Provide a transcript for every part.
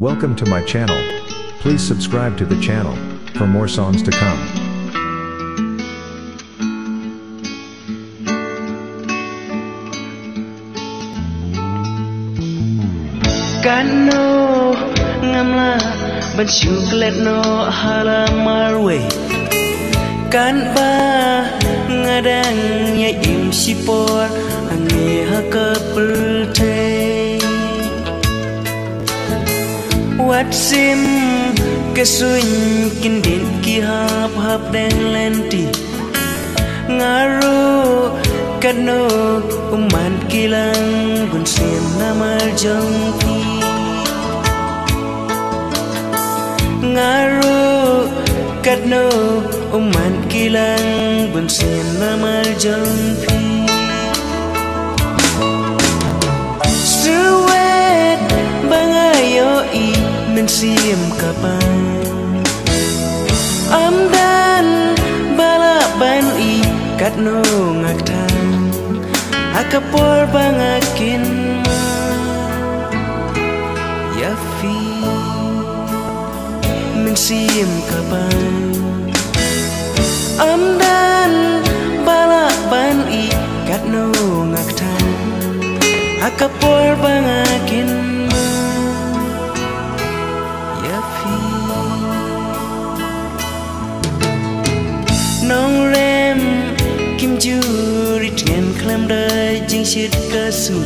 Welcome to my channel. Please subscribe to the channel for more songs to come. Kano ngamla ban chocolate no hala marwe kan ba ngadang ya im sipor ange hakapelte wat sim kesuin kindin ki hap deng lenti ngaru kano uman kilang bun sim namal jongpi ngaru kano uman kilang bun sim namal jongpi suwet bangayo I men sim kapan amdan balaban I katno ngaktan akapor bangakin yafi men sim kapan amdan balaban I katno ngaktan akapor bangakin nong rem kim juri tien klam dai jing shit kasu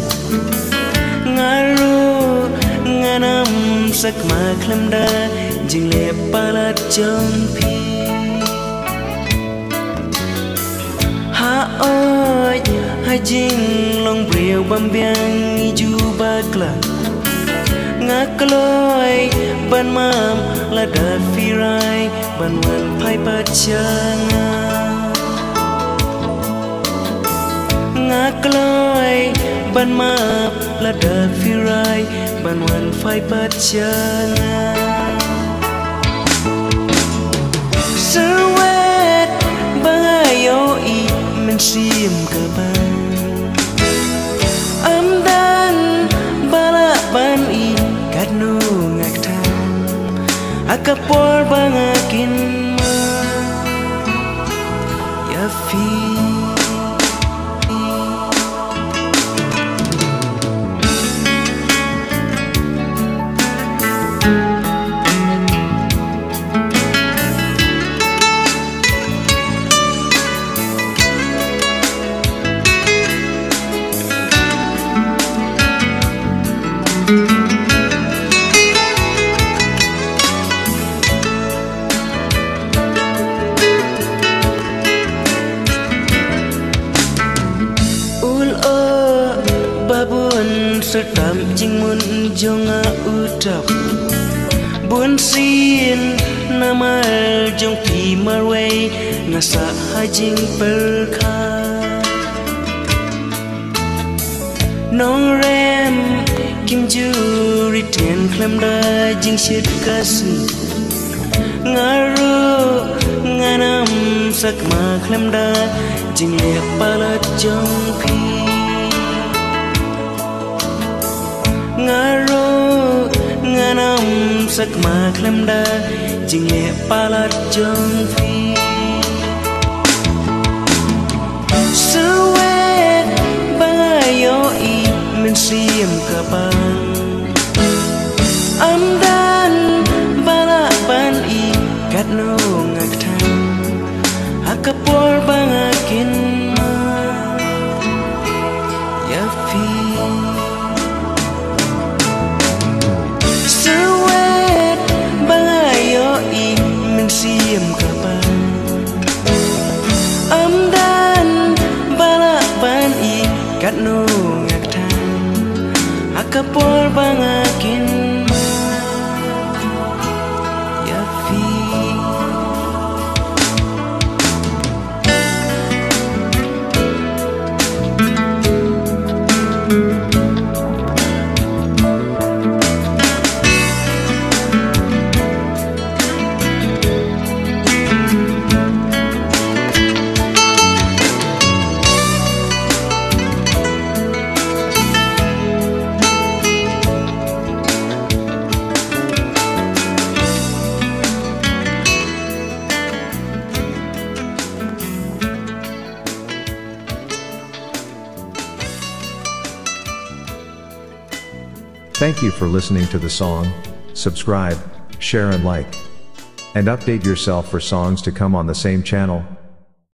ngaru nganam sak ma klam da jing le palat jong pi ha oi ha jing long brieu bam biang ju bakla ngakloi ban mam la da firai ban wan pai pachanga ngakloi ban mam la da firai ban wan pai pachanga suwet bangayo I men sim kaban amdan balaban I katno ngaktan akapor bangakin yafi babun sertam jing mun jonga utap bun sin namal jong pi marway ngasa hajing perkha nong rem kim juri ten klam da jing shit kasu ngaru nganam sak ma klam da jing le palat jong pi ngaru nganam sak ma klam da jing le palat jong pi suwet bangayo I men sim kapan amdan balaban I katno ngaktan akapor bangakin yafi suwet bangayo I men sim kapan amdan balaban I katno ngaktan akapor bangakin yafi Thank you for listening to the song. Subscribe, share and like. And update yourself for songs to come on the same channel.